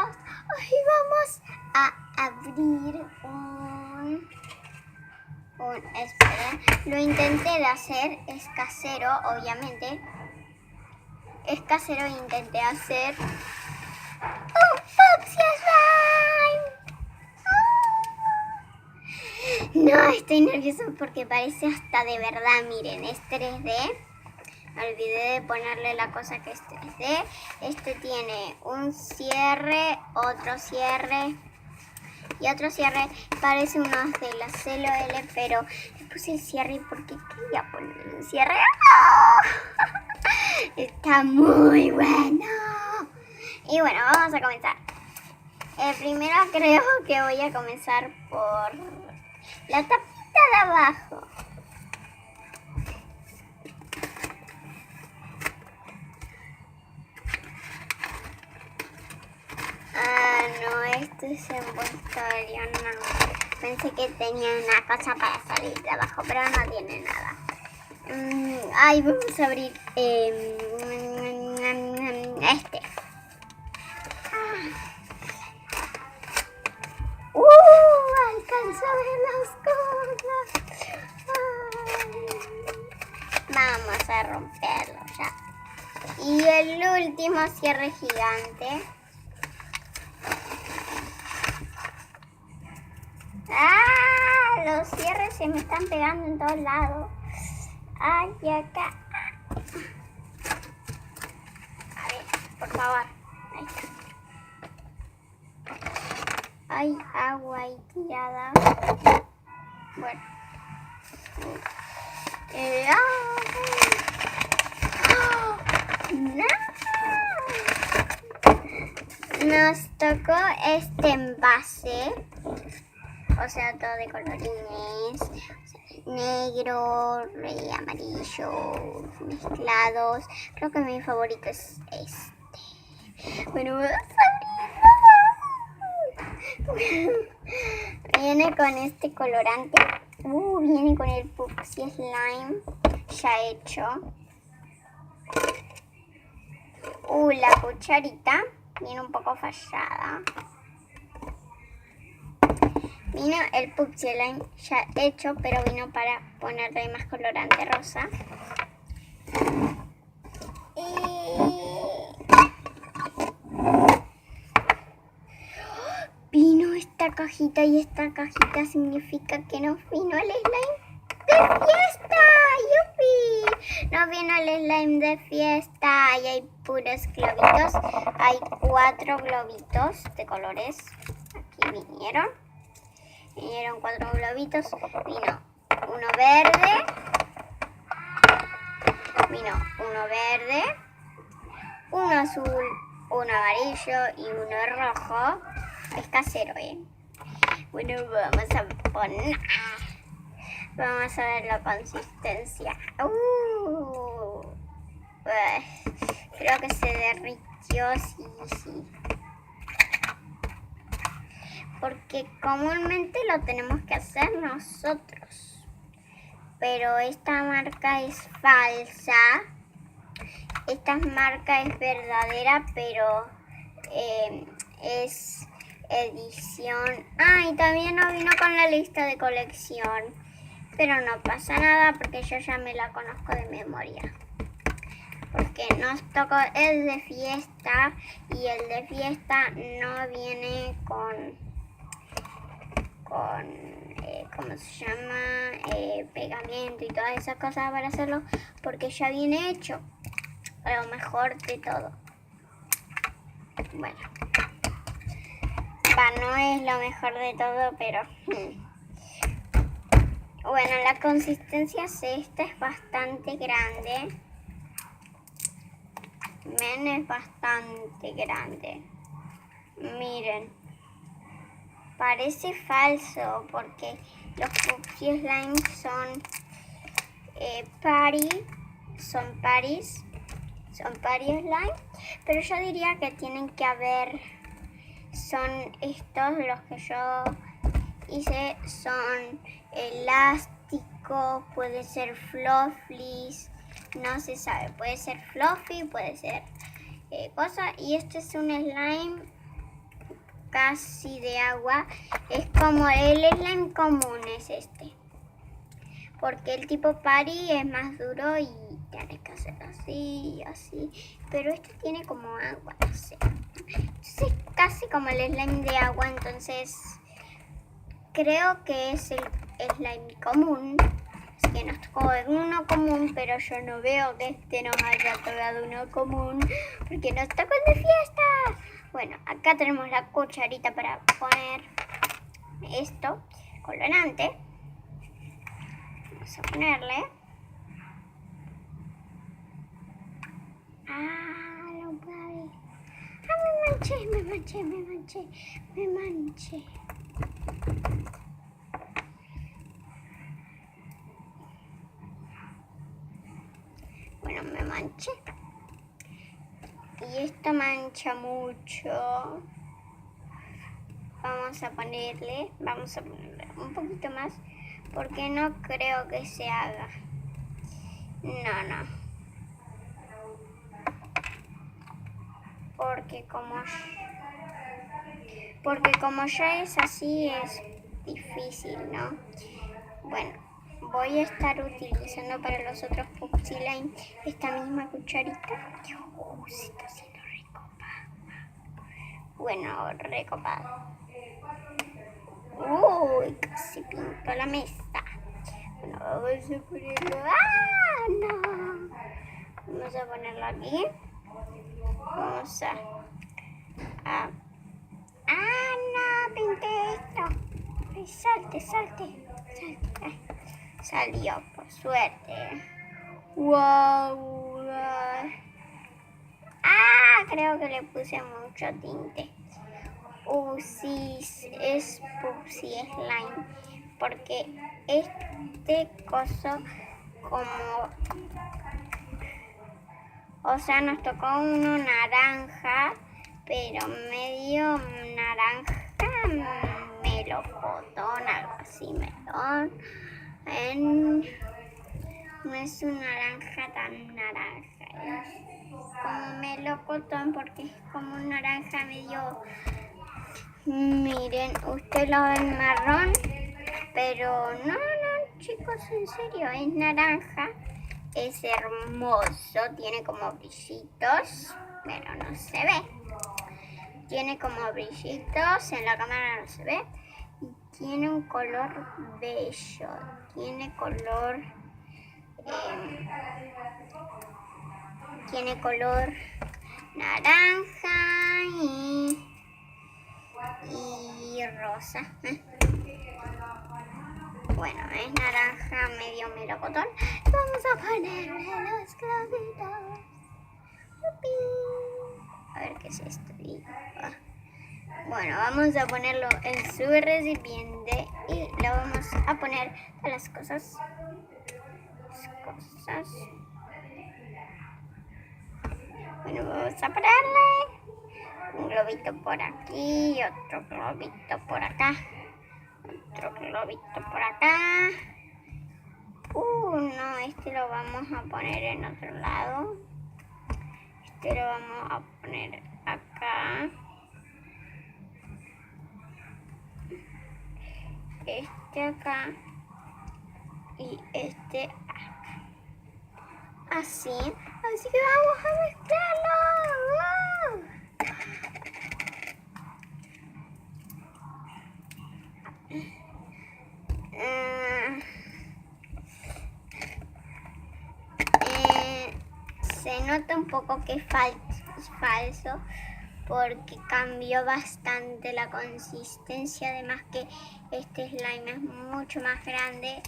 Hoy vamos a abrir esperen, lo intenté de hacer, es casero, obviamente. Es casero, intenté hacer un Fuchsia Slime. No, estoy nerviosa porque parece hasta de verdad, miren, es 3D. Me olvidé de ponerle la cosa que es 3D. Este tiene un cierre, otro cierre y otro cierre. Parece unos de la CLOL, pero le puse el cierre porque quería ponerle un cierre. ¡Oh! Está muy bueno. Y bueno, vamos a comenzar. Primero creo que voy a comenzar por la tapita de abajo. Ah, no, esto es envoltorio, no. Pensé que tenía una cosa para salir de abajo, pero no tiene nada. Ay, vamos a abrir este. Alcanzo a ver las cosas. Vamos a romperlo ya. Y el último cierre gigante. Los cierres se me están pegando en todos lados. Ay, acá. A ver, por favor. Ahí está. Hay agua ahí tirada. Bueno. No. Nos tocó este envase. O sea, todo de colorines. Negro, amarillo, mezclados. Creo que mi favorito es este. Bueno, vamos a abrirlo. Viene con este colorante. Viene con el Fuchsia Slime ya hecho. La cucharita viene un poco fallada. Vino el Fuchsia Slime ya hecho, pero vino para ponerle más colorante rosa. Vino esta cajita y esta cajita significa que nos vino el slime de fiesta. ¡Yupi! Nos vino el slime de fiesta y hay puros globitos. Hay 4 globitos de colores. Aquí vinieron. Vinieron 4 globitos. Vino uno verde. Vino uno verde. Uno azul. Uno amarillo y uno rojo. Es casero, Bueno, vamos a poner. Vamos a ver la consistencia. Creo que se derritió, sí. Porque comúnmente lo tenemos que hacer nosotros. Pero esta marca es falsa. Esta marca es verdadera, pero es edición. Y también no vino con la lista de colección. Pero no pasa nada porque yo ya me la conozco de memoria. Porque nos tocó el de fiesta y el de fiesta no viene con ¿cómo se llama? Pegamento y todas esas cosas para hacerlo, porque ya viene hecho. Lo mejor de todo. Bueno. No es lo mejor de todo, pero... Bueno, la consistencia esta es bastante grande. Es bastante grande. Miren. Parece falso porque los Fuchsia Slime son Paris Slime, pero yo diría que tienen que haber, son estos los que yo hice, son elástico, puede ser fluffy, no se sabe, puede ser fluffy, puede ser cosa, y este es un slime casi de agua. Es como el slime común es este. Porque el tipo Pari es más duro y tienes que hacer así y así. Pero este tiene como agua, no sé. Entonces es casi como el slime de agua, entonces creo que es el slime común. Así que nos tocó uno común, pero yo no veo que este nos haya tocado uno común. Porque nos tocó el de fiesta. Bueno, acá tenemos la cucharita para poner esto, colorante. Vamos a ponerle. Lo puedo. Me manché. Bueno, me manché. Y esto mancha mucho. Vamos a ponerle un poquito más porque no creo que se haga. No. Porque como ya es así es difícil, ¿no? Bueno, voy a estar utilizando para los otros Puxilime esta misma cucharita. Se está haciendo recopado. Bueno, recopado. Uy, casi pinto la mesa. Bueno, vamos a ponerlo. No. Vamos a ponerlo aquí. Vamos a... no, pinté esto. Salte. Salió, por suerte. Wow. Creo que le puse mucho tinte. Sí, es Pupsi Slime. Porque este coso como... O sea, nos tocó uno naranja, pero medio naranja melocotón, algo así, melón. No es un naranja tan naranja, es como melocotón porque es como un naranja medio... Miren, usted lo ve marrón, pero no, chicos, en serio, es naranja. Es hermoso, tiene como brillitos, pero no se ve. Tiene como brillitos, en la cámara no se ve. Y tiene un color bello, tiene color naranja y rosa. Bueno, es naranja medio melocotón. Vamos a ponerle los clavitos. A ver qué es esto. Bueno, vamos a ponerlo en su recipiente y lo vamos a poner a las cosas. Bueno, vamos a ponerle un globito por aquí y otro globito por acá. Otro globito por acá. No, este lo vamos a poner en otro lado. Este lo vamos a poner acá. Este acá. Y este acá. Así. Así que vamos a mezclarlo. Se nota un poco que es falso porque cambió bastante la consistencia, además que este slime es mucho más grande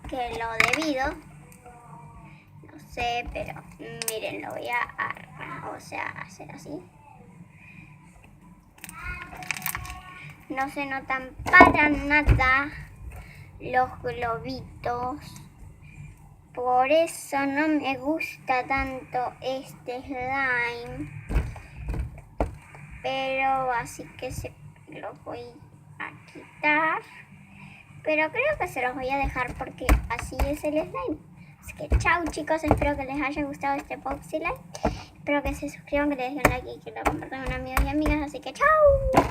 que lo debido. No sé, pero miren, lo voy a hacer así. No se notan para nada los globitos. Por eso no me gusta tanto este slime. Pero así que los voy a quitar. Pero creo que se los voy a dejar porque así es el slime. Así que chao chicos, espero que les haya gustado este Puxilime. Espero que se suscriban, que les den like y que lo compartan con amigos y amigas. Así que chao.